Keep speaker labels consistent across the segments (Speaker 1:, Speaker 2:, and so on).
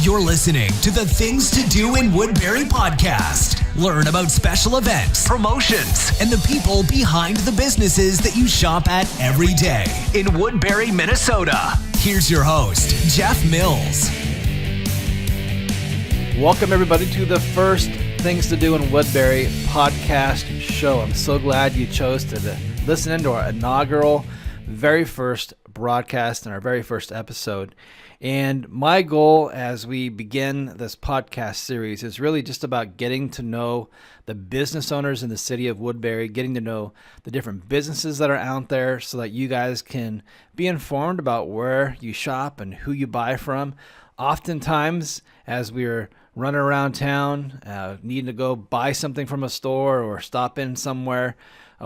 Speaker 1: You're listening to the Things to Do in Woodbury podcast. Learn about special events, promotions, and the people behind the businesses that you shop at every day in Woodbury, Minnesota. Here's your host, Jeff Mills.
Speaker 2: Welcome, everybody, to the first Things to Do in Woodbury podcast show. I'm so glad you chose to listen into our inaugural, very first broadcast and our very first episode. And my goal as we begin this podcast series is really just about getting to know the business owners in the city of Woodbury, getting to know the different businesses that are out there so that you guys can be informed about where you shop and who you buy from. Oftentimes, as we're running around town, needing to go buy something from a store or stop in somewhere,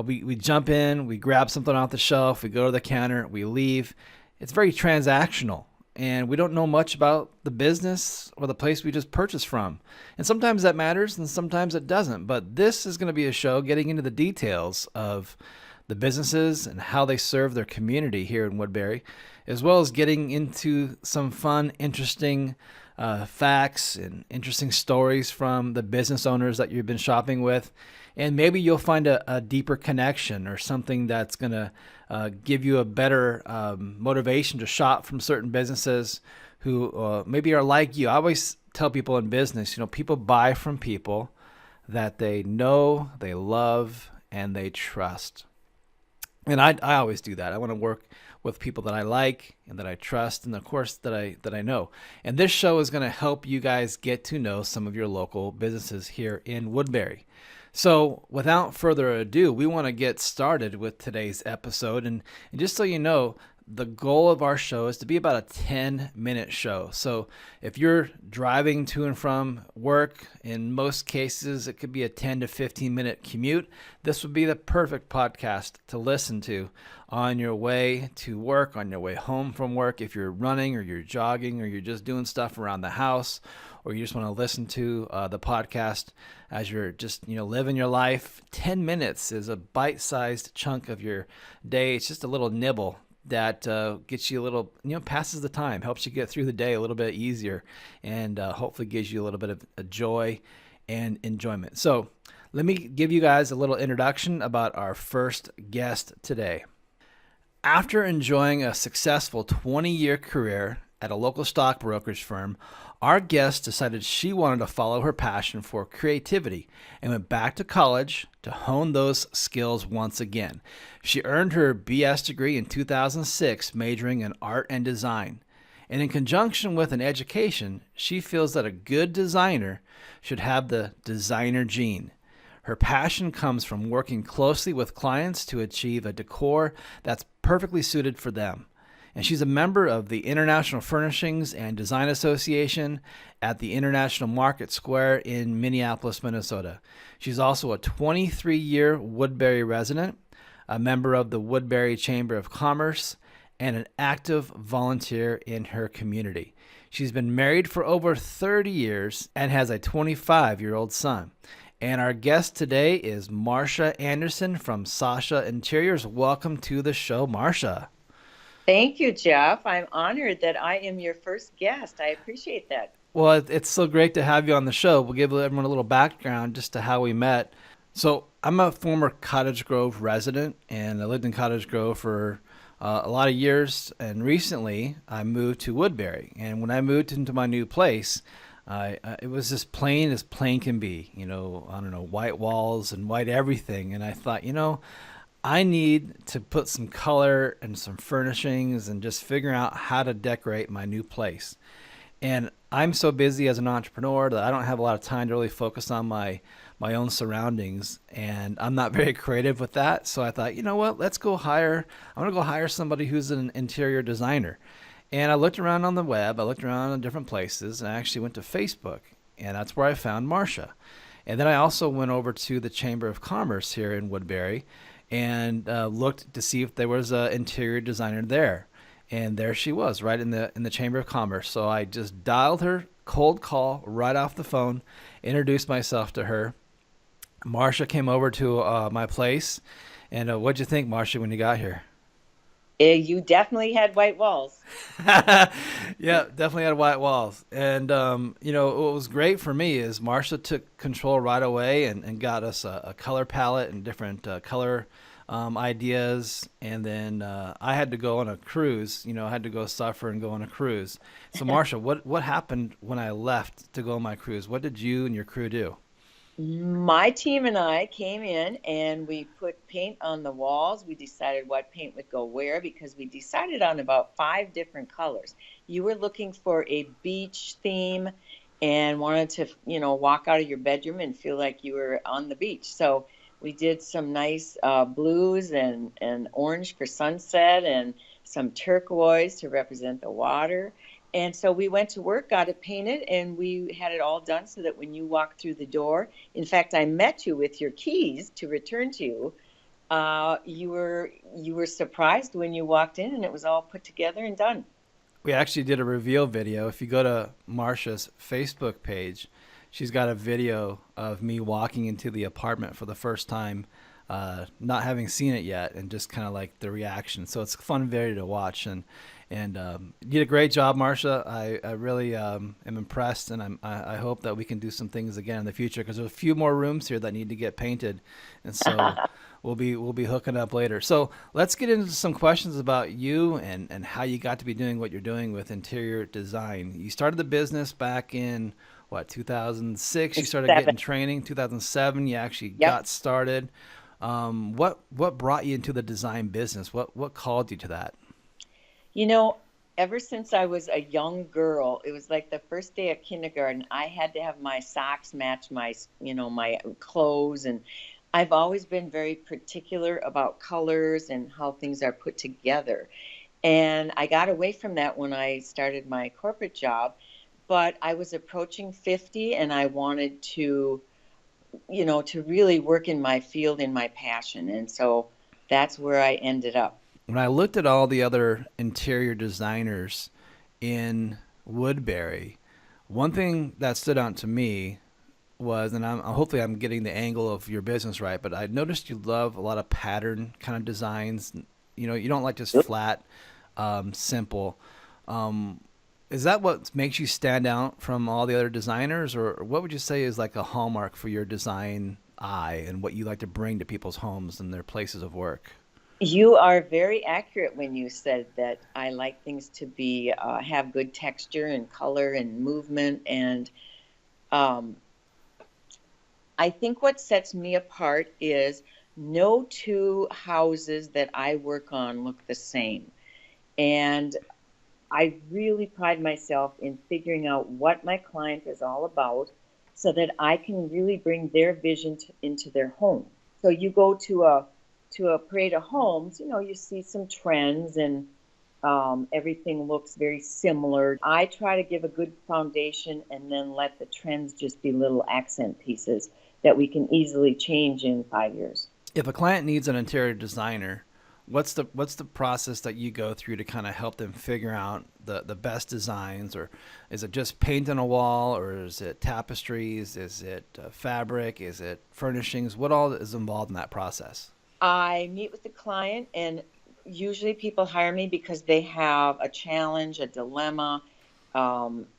Speaker 2: we jump in, we grab something off the shelf, we go to the counter, we leave. It's very transactional. And we don't know much about the business or the place we just purchased from. And sometimes that matters and sometimes it doesn't. But this is going to be a show getting into the details of the businesses and how they serve their community here in Woodbury, as well as getting into some fun, interesting facts and interesting stories from the business owners that you've been shopping with. And maybe you'll find a deeper connection or something that's going to give you a better motivation to shop from certain businesses who maybe are like you. I always tell people in business, people buy from people that they know, they love, and they trust. And I always do that. I want to work with people that I like and that I trust and, of course, that I know. And this show is going to help you guys get to know some of your local businesses here in Woodbury. So without further ado, we want to get started with today's episode. And just so you know, the goal of our show is to be about a 10-minute show. So if you're driving to and from work, in most cases, it could be a 10 to 15-minute commute. This would be the perfect podcast to listen to on your way to work, on your way home from work. If you're running or you're jogging or you're just doing stuff around the house, or you just want to listen to the podcast as you're just, living your life, 10 minutes is a bite-sized chunk of your day. It's just a little nibble that gets you a little, passes the time, helps you get through the day a little bit easier, and hopefully gives you a little bit of joy and enjoyment. So let me give you guys a little introduction about our first guest today. After enjoying a successful 20-year career at a local stock brokerage firm, our guest decided she wanted to follow her passion for creativity and went back to college to hone those skills once again. She earned her BS degree in 2006, majoring in art and design. And in conjunction with an education, she feels that a good designer should have the designer gene. Her passion comes from working closely with clients to achieve a decor that's perfectly suited for them. And she's a member of the International Furnishings and Design Association at the International Market Square in Minneapolis, Minnesota. She's also a 23-year Woodbury resident, a member of the Woodbury Chamber of Commerce, and an active volunteer in her community. She's been married for over 30 years and has a 25-year-old son. And our guest today is Marsha Anderson from Shasha Interiors. Welcome to the show, Marsha.
Speaker 3: Thank you, Jeff. I'm honored that I am your first guest. I appreciate that.
Speaker 2: Well, it's so great to have you on the show. We'll give everyone a little background just to how we met. So I'm a former Cottage Grove resident, and I lived in Cottage Grove for a lot of years. And recently, I moved to Woodbury. And when I moved into my new place, it was as plain can be. White walls and white everything. And I thought, I need to put some color and some furnishings and just figure out how to decorate my new place. And I'm so busy as an entrepreneur that I don't have a lot of time to really focus on my own surroundings. And I'm not very creative with that. So I thought, I want to go hire somebody who's an interior designer. And I looked around on the web, I looked around in different places, and I actually went to Facebook. And that's where I found Marsha. And then I also went over to the Chamber of Commerce here in Woodbury and looked to see if there was an interior designer there. And there she was, right in the Chamber of Commerce. So I just dialed her, cold call right off the phone, introduced myself to her. Marsha came over to my place. And what'd you think, Marsha, when you got here?
Speaker 3: You definitely had white walls.
Speaker 2: Yeah, definitely had white walls. And, what was great for me is Marsha took control right away and got us a color palette and different color ideas. And then I had to go on a cruise. I had to go suffer and go on a cruise. So, Marsha, what happened when I left to go on my cruise? What did you and your crew do?
Speaker 3: My team and I came in and we put paint on the walls. We decided what paint would go where because we decided on about 5 different colors. You were looking for a beach theme and wanted to, walk out of your bedroom and feel like you were on the beach. So we did some nice blues and orange for sunset and some turquoise to represent the water. And so we went to work, got it painted, and we had it all done so that when you walk through the door, in fact, I met you with your keys to return to you. You were surprised when you walked in, and it was all put together and done.
Speaker 2: We actually did a reveal video. If you go to Marsha's Facebook page, she's got a video of me walking into the apartment for the first time, not having seen it yet, and just kind of like the reaction. So it's a fun video to watch, and you did a great job, Marsha. I really am impressed, and I hope that we can do some things again in the future because there's a few more rooms here that need to get painted, and so we'll be hooking up later. So let's get into some questions about you and how you got to be doing what you're doing with interior design. You started the business back in what, 2006? You started getting training. 2007, you actually got started. What brought you into the design business? What called you to that?
Speaker 3: Ever since I was a young girl, it was like the first day of kindergarten, I had to have my socks match my clothes. And I've always been very particular about colors and how things are put together. And I got away from that when I started my corporate job, but I was approaching 50 and I wanted to really work in my field, in my passion. And so that's where I ended up.
Speaker 2: When I looked at all the other interior designers in Woodbury, one thing that stood out to me was, and hopefully I'm getting the angle of your business right, but I noticed you love a lot of pattern kind of designs. You don't like just flat, simple. Is that what makes you stand out from all the other designers, or what would you say is like a hallmark for your design eye and what you like to bring to people's homes and their places of work?
Speaker 3: You are very accurate when you said that I like things to be have good texture and color and movement. And um, I think what sets me apart is no two houses that I work on look the same. And I really pride myself in figuring out what my client is all about so that I can really bring their vision into their home. So you go to a parade of homes, you see some trends and everything looks very similar. I try to give a good foundation and then let the trends just be little accent pieces that we can easily change in 5 years.
Speaker 2: If a client needs an interior designer, what's the process that you go through to kind of help them figure out the best designs? Or is it just paint on a wall, or is it tapestries? Is it fabric? Is it furnishings? What all is involved in that process?
Speaker 3: I meet with the client, and usually people hire me because they have a challenge, a dilemma.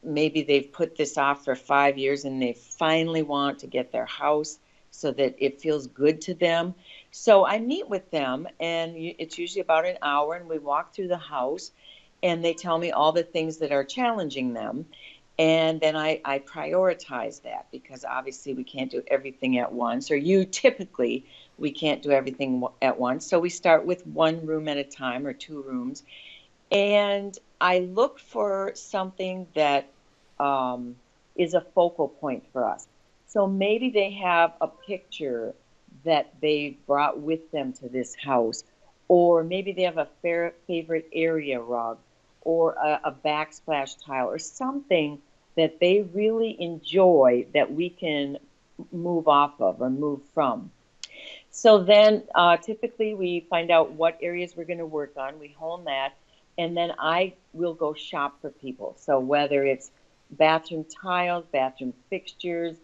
Speaker 3: Maybe they've put this off for 5 years and they finally want to get their house so that it feels good to them. So I meet with them, and it's usually about an hour, and we walk through the house, and they tell me all the things that are challenging them. And then I prioritize that because obviously we can't do everything at once, or we can't do everything at once. So we start with one room at a time or 2 rooms. And I look for something that is a focal point for us. So maybe they have a picture that they brought with them to this house, or maybe they have a favorite area rug, or a backsplash tile, or something that they really enjoy that we can move off of or move from. So then typically we find out what areas we're going to work on. We hone that, and then I will go shop for people. So whether it's bathroom tiles, bathroom fixtures,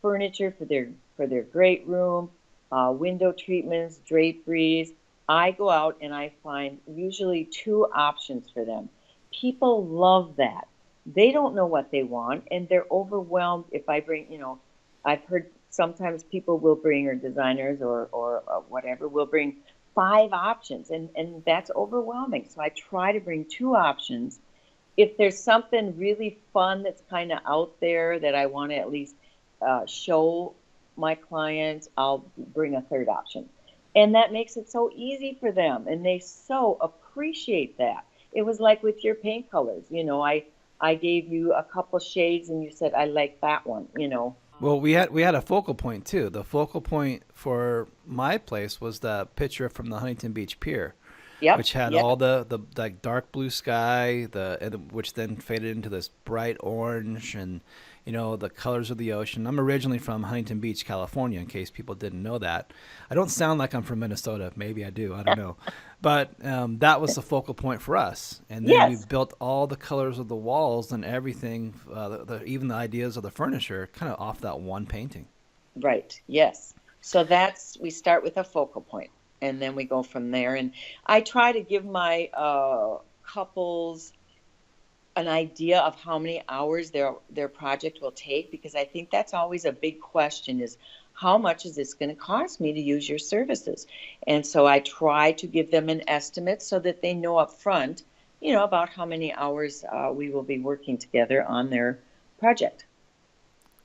Speaker 3: furniture for their great room, window treatments, draperies, I go out and I find usually two options for them. People love that. They don't know what they want and they're overwhelmed if I bring, I've heard sometimes people will bring, or designers or whatever, will bring five options and that's overwhelming. So I try to bring two options. If there's something really fun that's kind of out there that I want to at least show my clients, I'll bring a third option. And that makes it so easy for them. And they so appreciate that. It was like with your paint colors. I gave you a couple shades and you said, I like that one.
Speaker 2: Well, we had a focal point too. The focal point for my place was the picture from the Huntington Beach Pier,
Speaker 3: Yep,
Speaker 2: which had
Speaker 3: yep.
Speaker 2: all the like dark blue sky, which then faded into this bright orange, and the colors of the ocean. I'm originally from Huntington Beach, California, in case people didn't know that. I don't sound like I'm from Minnesota. Maybe I do. I don't know. But that was the focal point for us. And then we
Speaker 3: Yes,
Speaker 2: built all the colors of the walls and everything, even the ideas of the furniture, kind of off that one painting.
Speaker 3: right. Yes. So we start with a focal point and then we go from there. And I try to give my couples an idea of how many hours their project will take, because I think that's always a big question, is how much is this going to cost me to use your services? And so I try to give them an estimate so that they know up front, about how many hours we will be working together on their project.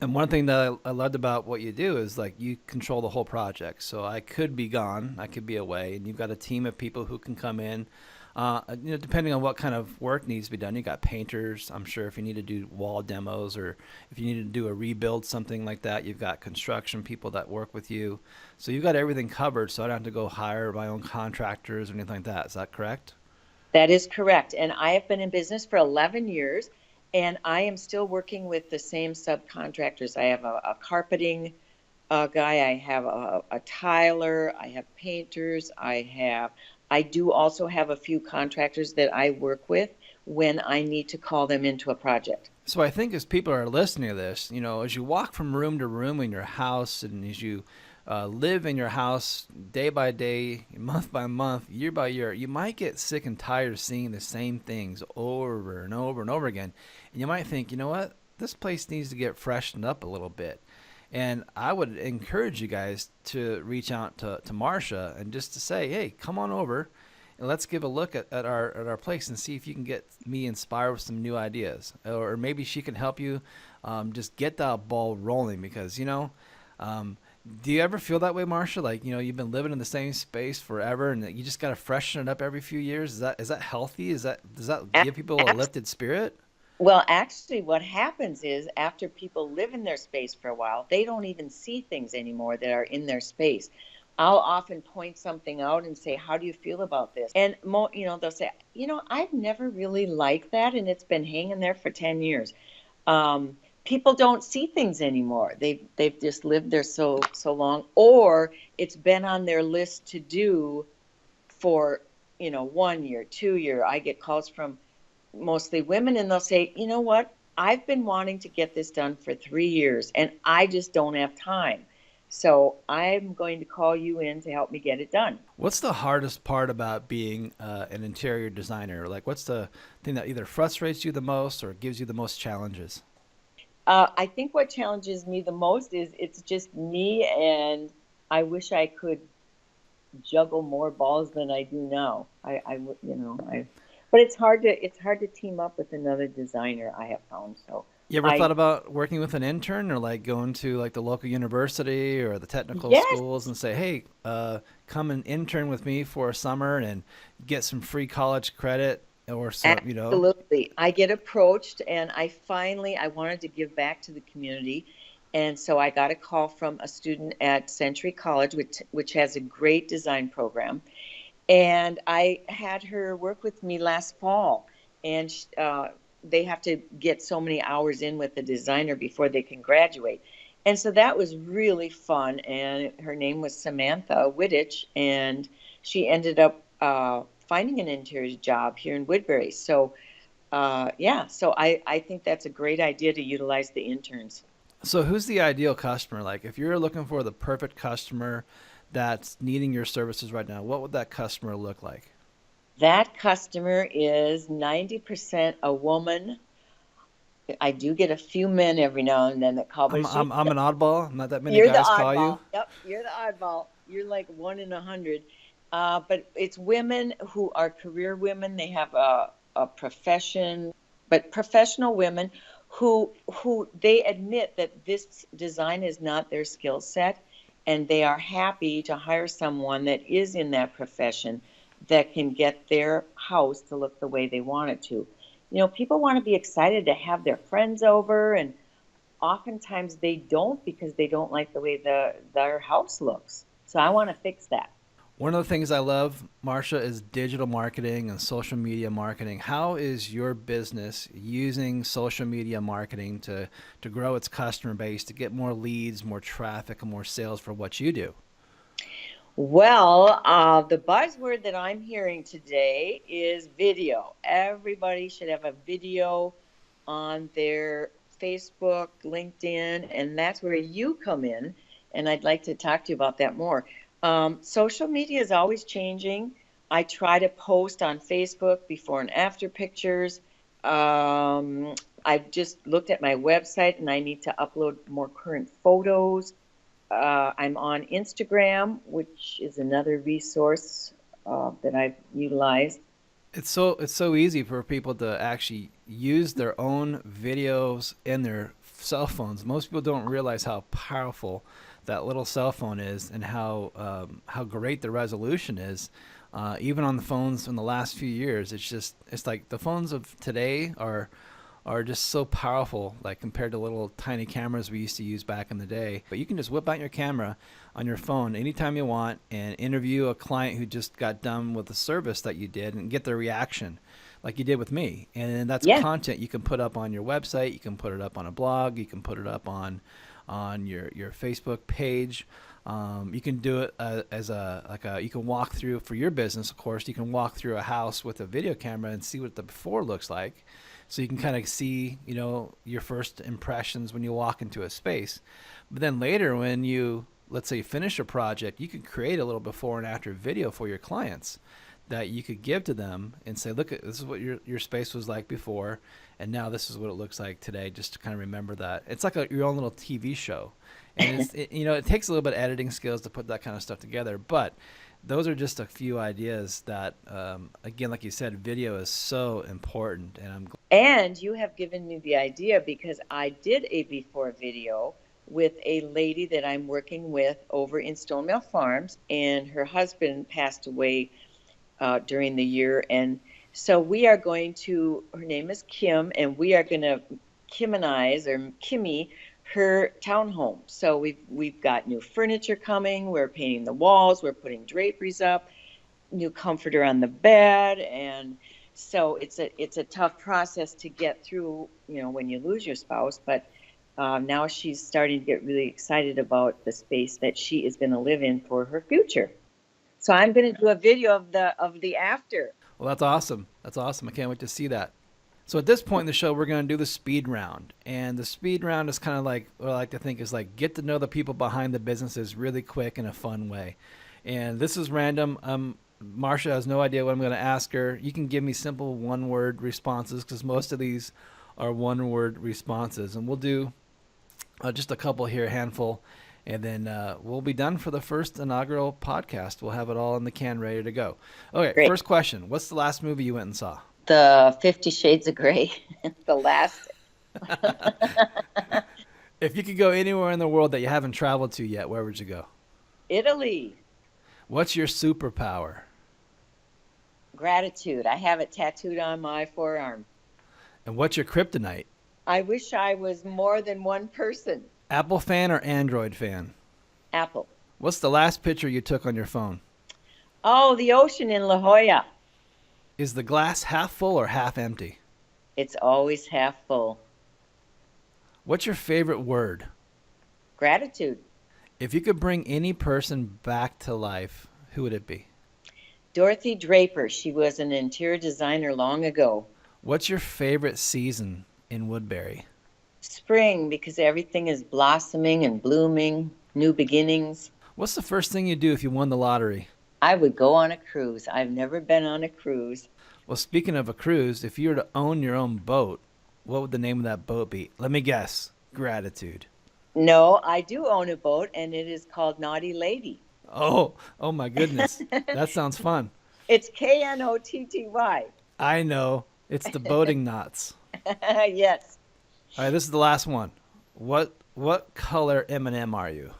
Speaker 2: And one thing that I loved about what you do is like you control the whole project. So I could be gone, I could be away, and you've got a team of people who can come in. Depending on what kind of work needs to be done, you got painters. I'm sure if you need to do wall demos or if you need to do a rebuild, something like that, you've got construction people that work with you. So you've got everything covered. So I don't have to go hire my own contractors or anything like that. Is that correct?
Speaker 3: That is correct. And I have been in business for 11 years and I am still working with the same subcontractors. I have a carpeting guy, I have a tiler, I have painters, I do also have a few contractors that I work with when I need to call them into a project.
Speaker 2: So I think as people are listening to this, as you walk from room to room in your house and as you live in your house day by day, month by month, year by year, you might get sick and tired of seeing the same things over and over and over again. And you might think, you know what? This place needs to get freshened up a little bit. And I would encourage you guys to reach out to Marsha and just to say, hey, come on over and let's give a look at our place and see if you can get me inspired with some new ideas. Or maybe she can help you just get that ball rolling because, do you ever feel that way, Marsha? Like, you've been living in the same space forever and that you just got to freshen it up every few years. Is that healthy? Does that give people a lifted spirit?
Speaker 3: Well, actually, what happens is after people live in their space for a while, they don't even see things anymore that are in their space. I'll often point something out and say, how do you feel about this? And, they'll say, I've never really liked that, and it's been hanging there for 10 years. People don't see things anymore. They've just lived there so long, or it's been on their list to do for, 1 year, 2 year. I get calls from mostly women and they'll say, you know what, I've been wanting to get this done for 3 years and I just don't have time. So I'm going to call you in to help me get it done.
Speaker 2: What's the hardest part about being an interior designer? Like, what's the thing that either frustrates you the most or gives you the most challenges?
Speaker 3: I think what challenges me the most is it's just me, and I wish I could juggle more balls than I do now. But it's hard to team up with another designer, I have found. So
Speaker 2: You ever
Speaker 3: I
Speaker 2: thought about working with an intern or like going to like the local university or the technical
Speaker 3: yes,
Speaker 2: schools and say, hey, come and intern with me for a summer and get some free college credit or some.
Speaker 3: absolutely. I get approached, and I wanted to give back to the community, and so I got a call from a student at Century College, which has a great design program. And I had her work with me last fall, and they have to get so many hours in with the designer before they can graduate. And so that was really fun. And her name was Samantha Wittich, and she ended up finding an interior job here in Woodbury. So, so I think that's a great idea to utilize the interns.
Speaker 2: So who's the ideal customer? Like if you're looking for the perfect customer that's needing your services right now, what would that customer look like?
Speaker 3: That customer is 90% a woman. I do get a few men every now and then that call, but
Speaker 2: I'm an oddball. Not that many
Speaker 3: you're the
Speaker 2: guys call you.
Speaker 3: oddball. Yep, you're the oddball. You're like 1 in 100. But it's women who are career women. They have a profession, but professional women who they admit that this design is not their skill set, and they are happy to hire someone that is in that profession that can get their house to look the way they want it to. People want to be excited to have their friends over, and oftentimes they don't because they don't like the way their house looks. So I want to fix that.
Speaker 2: One of the things I love, Marsha, is digital marketing and social media marketing. How is your business using social media marketing to grow its customer base, to get more leads, more traffic, and more sales for what you do?
Speaker 3: Well, the buzzword that I'm hearing today is video. Everybody should have a video on their Facebook, LinkedIn, and that's where you come in. And I'd like to talk to you about that more. Social media is always changing. I try to post on Facebook before and after pictures. I've just looked at my website and I need to upload more current photos. I'm on Instagram, which is another resource that I've utilized.
Speaker 2: It's so easy for people to actually use their own videos in their cell phones. Most people don't realize how powerful that little cell phone is and how great the resolution is. Even on the phones in the last few years, it's like the phones of today are just so powerful, like compared to little tiny cameras we used to use back in the day. But you can just whip out your camera on your phone anytime you want and interview a client who just got done with the service that you did and get their reaction like you did with me. And that's content you can put up on your website. You can put it up on a blog. You can put it up on your Facebook page. You can do it you can walk through for your business. Of course, you can walk through a house with a video camera and see what the before looks like. So you can kind of see, your first impressions when you walk into a space. But then later when you, let's say, finish a project, you can create a little before and after video for your clients that you could give to them and say, look, this is what your space was like before, and now this is what it looks like today, just to kind of remember that. It's like your own little TV show. And it takes a little bit of editing skills to put that kind of stuff together, but those are just a few ideas that, again, like you said, video is so important.
Speaker 3: And you have given me the idea because I did a before video with a lady that I'm working with over in Stone Mill Farms, and her husband passed away during the year. And so we are going to, her name is Kim, and we are going to Kimmy her townhome. So we've got new furniture coming. We're painting the walls. We're putting draperies up, new comforter on the bed, and so it's a tough process to get through. When you lose your spouse, but now she's starting to get really excited about the space that she is going to live in for her future. So I'm going to do a video of the after.
Speaker 2: Well, that's awesome. That's awesome. I can't wait to see that. So at this point in the show, we're going to do the speed round. And the speed round is kind of like what I like to think is like get to know the people behind the businesses really quick in a fun way. And this is random. Marsha has no idea what I'm going to ask her. You can give me simple one-word responses because most of these are one-word responses. And we'll do just a couple here, a handful. And then we'll be done for the first inaugural podcast. We'll have it all in the can ready to go. Okay, Great. First question. What's the last movie you went and saw?
Speaker 3: The 50 Shades of Grey, the last.
Speaker 2: If you could go anywhere in the world that you haven't traveled to yet, where would you go?
Speaker 3: Italy.
Speaker 2: What's your superpower?
Speaker 3: Gratitude. I have it tattooed on my forearm.
Speaker 2: And what's your kryptonite?
Speaker 3: I wish I was more than one person.
Speaker 2: Apple fan or Android fan?
Speaker 3: Apple.
Speaker 2: What's the last picture you took on your phone?
Speaker 3: Oh, the ocean in La Jolla.
Speaker 2: Is the glass half full or half empty?
Speaker 3: It's always half full.
Speaker 2: What's your favorite word?
Speaker 3: Gratitude.
Speaker 2: If you could bring any person back to life, who would it be?
Speaker 3: Dorothy Draper. She was an interior designer long ago.
Speaker 2: What's your favorite season in Woodbury?
Speaker 3: Spring, because everything is blossoming and blooming, new beginnings.
Speaker 2: What's the first thing you do if you won the lottery?
Speaker 3: I would go on a cruise. I've never been on a cruise.
Speaker 2: Well, speaking of a cruise, if you were to own your own boat, what would the name of that boat be? Let me guess. Gratitude.
Speaker 3: No, I do own a boat, and it is called Naughty Lady.
Speaker 2: Oh my goodness. That sounds fun.
Speaker 3: It's Knotty.
Speaker 2: I know. It's the boating knots.
Speaker 3: Yes.
Speaker 2: All right, this is the last one. What color M&M are you?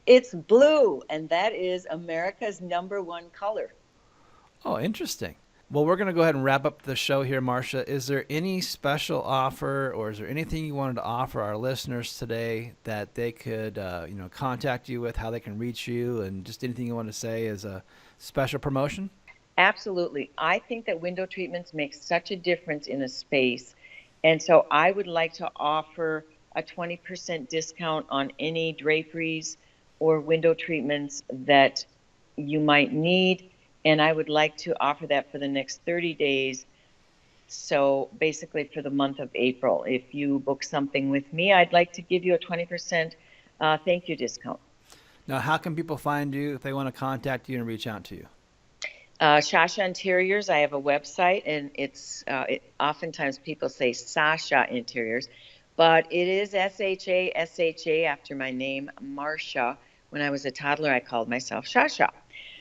Speaker 3: It's blue, and that is America's #1 color.
Speaker 2: Oh, interesting. Well, we're going to go ahead and wrap up the show here, Marsha. Is there any special offer, or is there anything you wanted to offer our listeners today that they could, contact you with, how they can reach you, and just anything you want to say as a special promotion?
Speaker 3: Absolutely. I think that window treatments make such a difference in a space. And so I would like to offer a 20% discount on any draperies or window treatments that you might need. And I would like to offer that for the next 30 days. So basically for the month of April. If you book something with me, I'd like to give you a 20% thank you discount.
Speaker 2: Now, how can people find you if they want to contact you and reach out to you?
Speaker 3: Shasha Interiors, I have a website, and it's oftentimes people say Shasha Interiors, but it is Shasha after my name, Marsha. When I was a toddler, I called myself Shasha.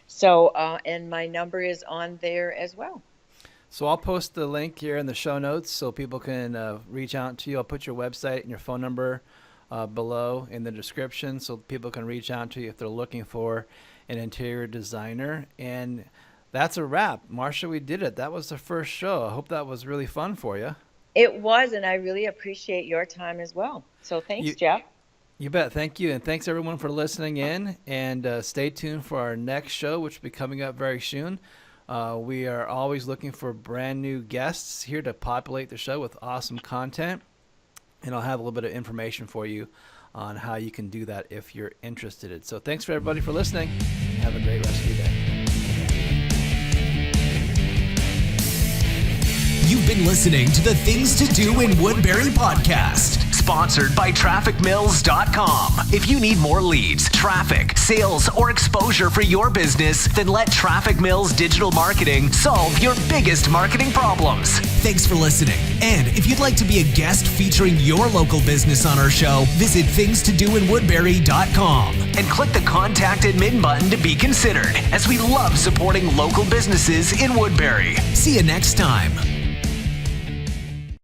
Speaker 3: So, and my number is on there as well.
Speaker 2: So I'll post the link here in the show notes so people can reach out to you. I'll put your website and your phone number below in the description so people can reach out to you if they're looking for an interior designer. And that's a wrap. Marsha, we did it. That was the first show. I hope that was really fun for you.
Speaker 3: It was, and I really appreciate your time as well. So thanks, Jeff.
Speaker 2: You bet. Thank you. And thanks, everyone, for listening in. And stay tuned for our next show, which will be coming up very soon. We are always looking for brand new guests here to populate the show with awesome content. And I'll have a little bit of information for you on how you can do that if you're interested. So thanks for everybody for listening. Have a great rest of your day.
Speaker 1: You've been listening to the Things to Do in Woodbury podcast, sponsored by Trafficmills.com. If you need more leads, traffic, sales, or exposure for your business, then let Traffic Mills Digital Marketing solve your biggest marketing problems. Thanks for listening. And if you'd like to be a guest featuring your local business on our show, visit thingstodoinwoodbury.com and click the Contact Admin button to be considered, as we love supporting local businesses in Woodbury. See you next time.